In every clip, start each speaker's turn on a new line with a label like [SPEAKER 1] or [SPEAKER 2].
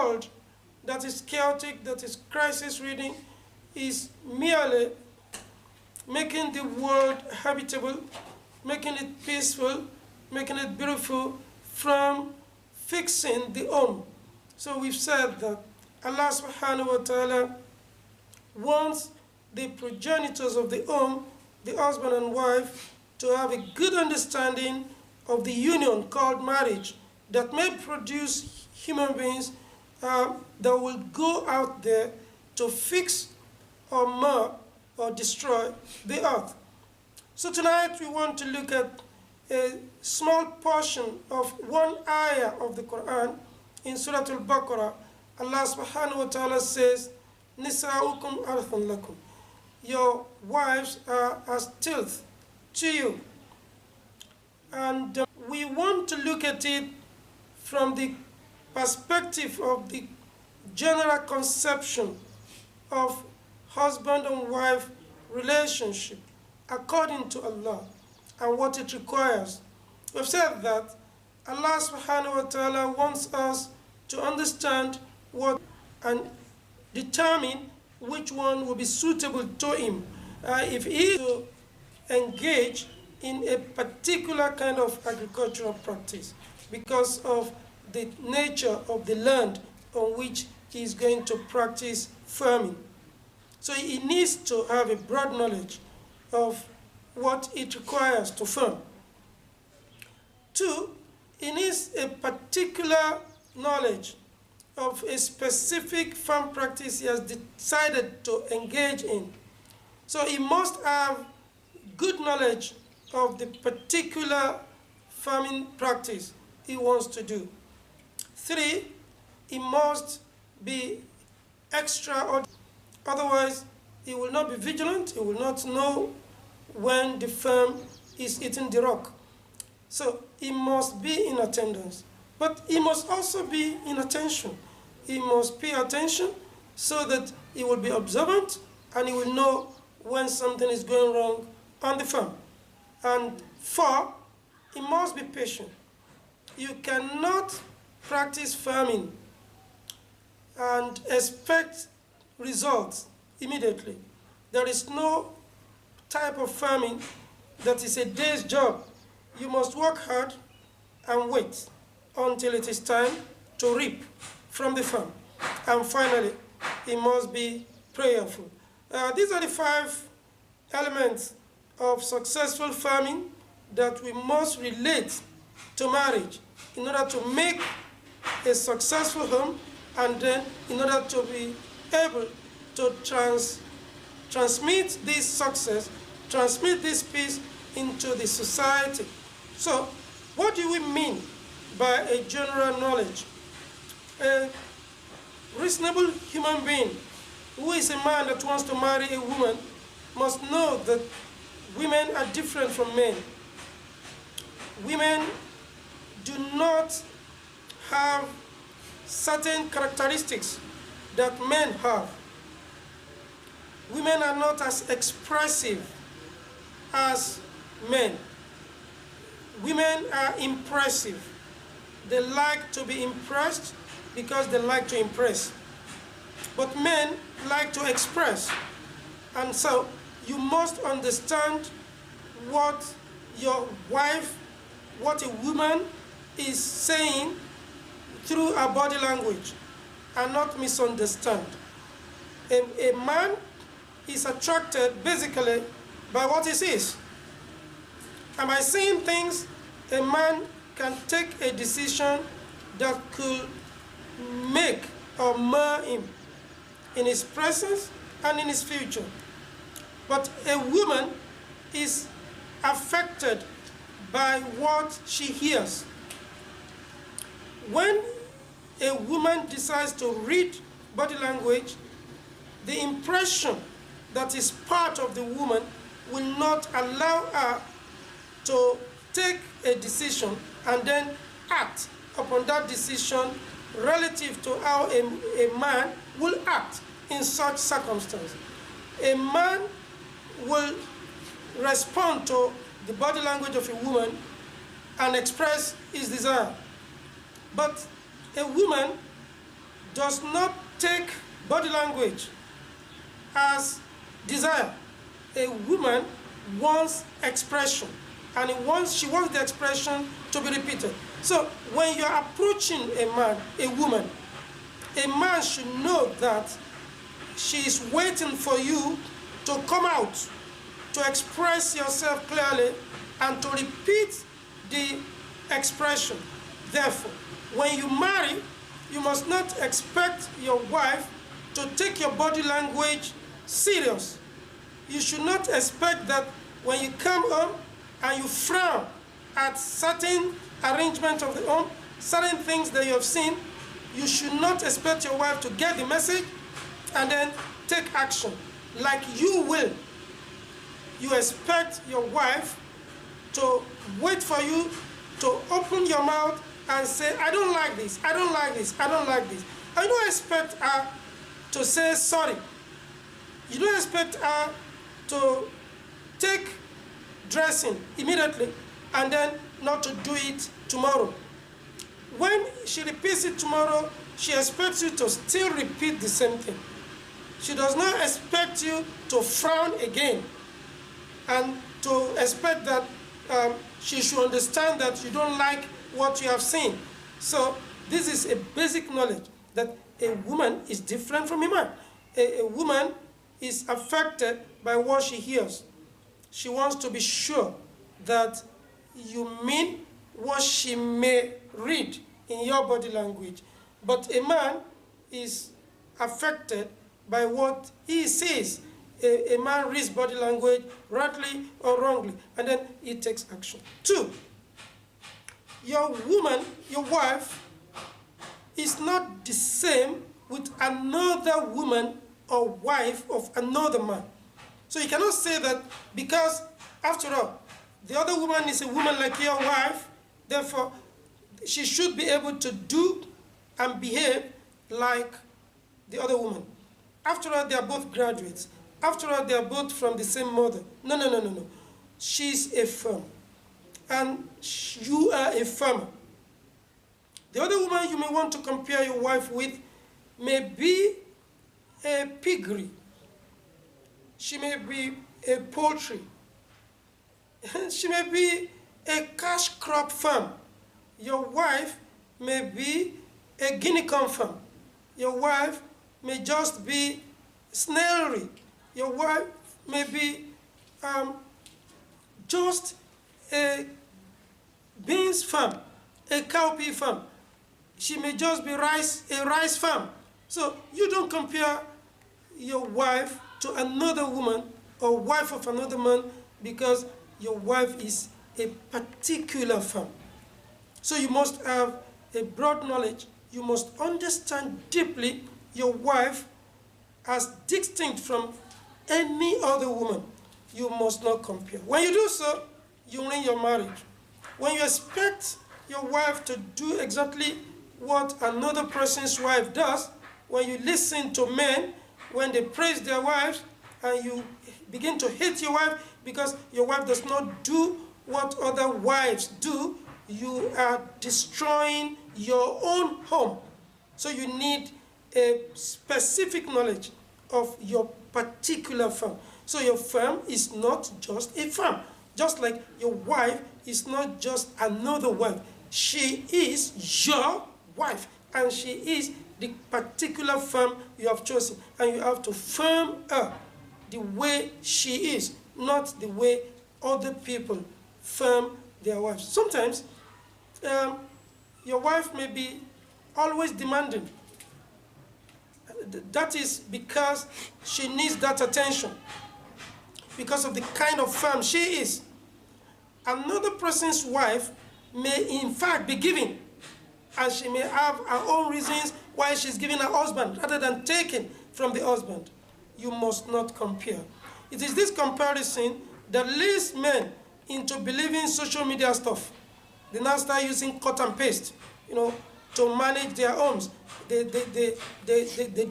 [SPEAKER 1] world that is chaotic, that is crisis-ridden, is merely making the world habitable, making it peaceful, making it beautiful, from fixing the home. So we've said that Allah subhanahu wa ta'ala wants the progenitors of the home, the husband and wife, to have a good understanding of the union called marriage that may produce human beings that will go out there to fix or mar or destroy the earth. So tonight we want to look at a small portion of one ayah of the Quran in Surah Al-Baqarah. Allah subhanahu wa ta'ala says, Nisa'ukum arthun lakum. Your wives are as tilth to you. And we want to look at it from the perspective of the general conception of husband and wife relationship according to Allah and what it requires. We've said that Allah subhanahu wa ta'ala wants us to understand what and determine which one will be suitable to him. If he is to engage in a particular kind of agricultural practice because of the nature of the land on which he is going to practice farming. So he needs to have a broad knowledge of what it requires to farm. Two, he needs a particular knowledge of a specific farm practice he has decided to engage in. So he must have good knowledge of the particular farming practice he wants to do. Three, he must be extraordinary. Otherwise, he will not be vigilant. He will not know when the farm is eating the rock. So he must be in attendance. But he must also be in attention. He must pay attention so that he will be observant and he will know when something is going wrong on the farm. And four, he must be patient. You cannot practice farming and expect results immediately. There is no type of farming that is a day's job. You must work hard and wait until it is time to reap from the farm. And finally, he must be prayerful. These are the 5 elements of successful farming that we must relate to marriage in order to make a successful home, and then in order to be able to transmit this success, transmit this peace into the society. So, what do we mean by a general knowledge? A reasonable human being who is a man that wants to marry a woman must know that women are different from men. Women do not have certain characteristics that men have. Women are not as expressive as men. Women are impressive. They like to be impressed because they like to impress. But men like to express. And so you must understand what your wife, what a woman is saying through her body language and not misunderstand. A man is attracted basically by what he sees. And by seeing things, a man can take a decision that could make or mar him in his presence and in his future. But a woman is affected by what she hears. When a woman decides to read body language, the impression that is part of the woman will not allow her to take a decision and then act upon that decision relative to how a man will act in such circumstances. A man will respond to the body language of a woman and express his desire. But a woman does not take body language as desire. A woman wants expression, and she wants the expression to be repeated. So when you're approaching a man should know that she is waiting for you to come out, to express yourself clearly, and to repeat the expression. Therefore, when you marry, you must not expect your wife to take your body language serious. You should not expect that when you come home and you frown at certain arrangements of the home, certain things that you have seen, you should not expect your wife to get the message and then take action like you will. You expect your wife to wait for you to open your mouth and say, I don't like this, I don't like this, I don't like this. And you don't expect her to say sorry. You don't expect her to take dressing immediately and then not to do it tomorrow. When she repeats it tomorrow, she expects you to still repeat the same thing. She does not expect you to frown again and to expect that she should understand that you don't like what you have seen. So this is a basic knowledge that a woman is different from a man. A woman is affected by what she hears. She wants to be sure that you mean what she may read in your body language. But a man is affected by what he sees. A man reads body language rightly or wrongly, and then he takes action. 2, your wife, is not the same with another woman or wife of another man. So you cannot say that because, after all, the other woman is a woman like your wife, therefore she should be able to do and behave like the other woman. After all, they are both graduates. After all, they are both from the same mother. No, no, no, no, no. She's a firm, and you are a farmer. The other woman you may want to compare your wife with may be a piggery. She may be a poultry. She may be a cash crop farm. Your wife may be a guinea corn farm. Your wife may just be snailery. Your wife may be just a beans farm, a cowpea farm. She may just be a rice farm. So you don't compare your wife to another woman or wife of another man because your wife is a particular farm. So you must have a broad knowledge. You must understand deeply your wife as distinct from any other woman. You must not compare. When you do so, you ruin your marriage. When you expect your wife to do exactly what another person's wife does, when you listen to men, when they praise their wives, and you begin to hate your wife because your wife does not do what other wives do, you are destroying your own home. So you need a specific knowledge of your particular firm. So your firm is not just a firm. Just like your wife is not just another wife. She is your wife, and she is the particular firm you have chosen. And you have to firm her the way she is, not the way other people firm their wives. Sometimes your wife may be always demanding. That is because she needs that attention, because of the kind of firm she is. Another person's wife may in fact be giving, and she may have her own reasons why she's giving her husband rather than taking from the husband. You must not compare. It is this comparison that leads men into believing social media stuff. They now start using cut and paste, to manage their homes. They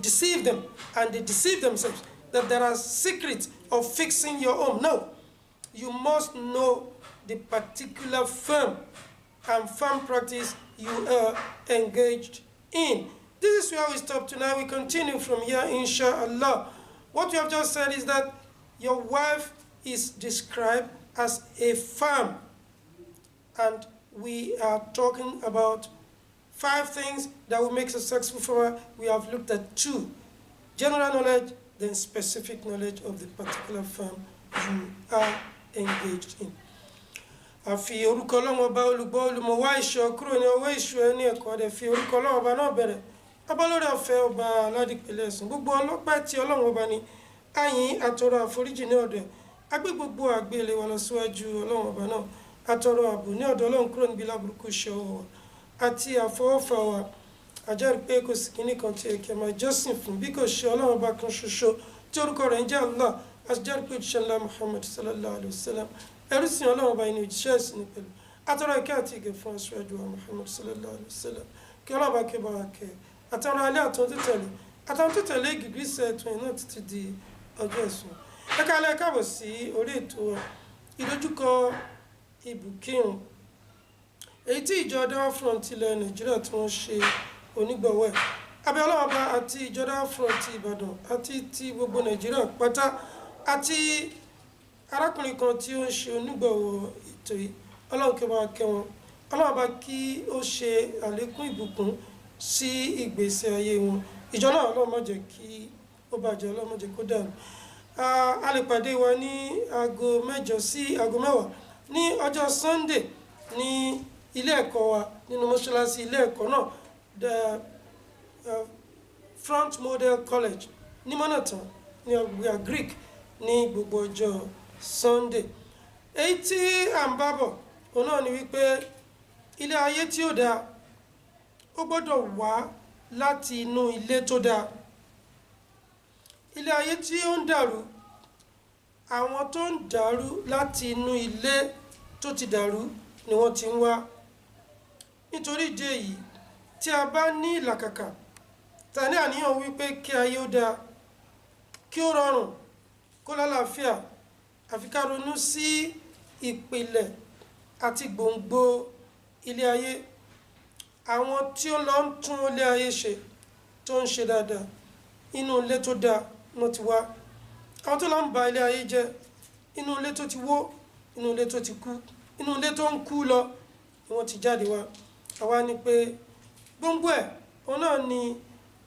[SPEAKER 1] deceive them, and they deceive themselves that there are secrets of fixing your home. No, you must know the particular firm and firm practice you are engaged in. This is where we stop tonight. We continue from here, inshallah. What we have just said is that your wife is described as a farm, and we are talking about 5 things that will make successful for her. We have looked at 2: general knowledge, then specific knowledge of the particular firm you are engaged in. Àfi orúkọ Ọlọ́run ọba olùgbọ́ olùmọ̀ wá ìṣọ́ kúrò ní ọwọ́ ìṣù ẹni ẹ̀kọ́ rẹ̀ fi orúkọ Ọlọ́run ọba náà bẹ̀rẹ̀. Abálórí ọ̀fẹ́ ọba aládìpẹ̀lẹ̀ ẹ̀sùn gbogbo ọlọ́pẹ́ tí Ọlọ́run ọba ní àyìn àtọrọ àforíjì ní ọ̀dọ̀ ẹ̀. Agbé gbogbo àgbélé wa lọ síwájú Ọlọ́run ọba náà. Àtọrọ ààbò ní ọ̀dọ̀ Ọlọ́run kúrò níbi láburúkú iṣẹ́ ọwọ́ wa àti àfọwọ́fà wa. Àjẹ́rìí pé kò sí kíní kan tí èké máa jọ́sìn fún bí kò ṣe Ọlọ́run ọba kan ṣoṣo tí orúkọ rẹ̀ ń jẹ́ Allah. Àjẹ́rìí pé òjíṣẹ́ ńlá Muhammad sallallahu alayhi wa sallam ẹrú sìn Ọlọ́run ọba inú òjíṣẹ́ ẹ̀sìn ní pẹ̀lú. Àtọrọ ìkẹ́ àti ìgẹ̀ fún aṣáájú wa Muhammad sallallahu alayhi wa sallam. Kí Ọlọ́run ọba kí bá wa kẹ́ àtàwọn alẹ́ àtàwọn tó tẹ̀lé gìgísẹ̀ ẹ̀tún ẹ̀ náà títí di ọjọ́ ẹ̀sùn. Ẹ káalẹ́ káàbọ̀ sí orí ètò wa ìdojúkọ ibùkírun, èyí tí ìjọ Dawa Front ilẹ̀ Nàìjíríà tí wọ́n ṣe onígbọ̀wọ́ ẹ̀. Abẹ́ Ọlọ́run ọba àti ìjọ Dawa Front Ìbàdàn àti ti gbogbo Nàìjíríà pátá àti arákùnrin kan tí ó ń ṣe onígbọ̀wọ́ ètò yìí, Ọlọ́run kí ó bá wa kẹ́ wọn, Ọlọ́run ọba kí ó ṣe àlékún ìbùkún sí ìgbésí ayé wọn. Ìjọ náà Ọlọ́run má jẹ́ kí ó bàjẹ́, Ọlọ́run má jẹ́ kó dàrú. A lè pàdé wa ní aago 8 sí aago 10 ní ọjọ́ Sunday ní ilé ẹ̀kọ́ wa nínú mọ́ṣáláṣí ilé ẹ̀kọ́ náà, the Front Model College ní Mọ́nàtán ní ọgbà Greek ní gbogbo ọjọ́ Sunday. Èyí tí à ń bá bọ̀ òun náà ni wípé ilé ayé tí ó dáa ó gbọ́dọ̀ wá láti inú ilé tó dáa. Ilé ayé tí ó ń dàrú, àwọn tó ń dàrú láti inú ilé tó ti dàrú ni wọ́n ti ń wá. Nítorí ìdí èyí, tí a bá ní ìlàkàkà ta ní àníyàn wípé kí ayé ó dáa, kí ó rọrùn, kó lálàáfíà, àfi ká ronú sí ìpìlẹ̀ àti gbòǹgbò ilé ayé. Àwọn tí ó lọ ń tún ilé ayé ṣe tó ń ṣe dáadáa, inú ilé tó dáa wọ́n ti wá. Àwọn tó lọ ń ba ilé ayé jẹ́, inú ilé tó ti wó, inú ilé tó ti kú, inú ilé tó ń kú lọ ni wọ́n ti jáde wá. Àwa ní pé gbogbo ẹ̀ òun náà ni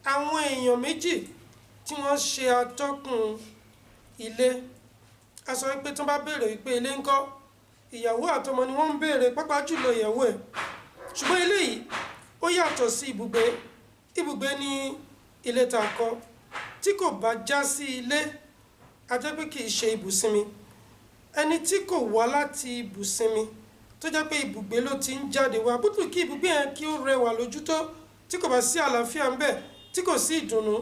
[SPEAKER 1] àwọn èèyàn méjì tí wọ́n ṣe atọ́kùn ilé. A sọ wípé tí wọ́n bá béèrè wípé ilé ńkọ́, ìyàwó àtọmọ ni wọ́n ń béèrè, pàápàá jùlọ ìyàwó ẹ̀. Ṣùgbọ́n ilé yìí ó yàtọ̀ sí ibùgbé. Ibùgbé ní ilé tá a kọ́ tí kò bá já sí ilé, a jẹ́ pé kì í ṣe ibùsinmi. Ẹni tí kò wá láti ibùsinmi tó jẹ́ pé ibùgbé ló ti ń jáde wá, bó tilẹ̀ kí ibùgbé yẹn kí ó rẹwà lójú tó, tí kò bá sí àlàáfíà ńbẹ̀, tí kò sí ìdùnnú,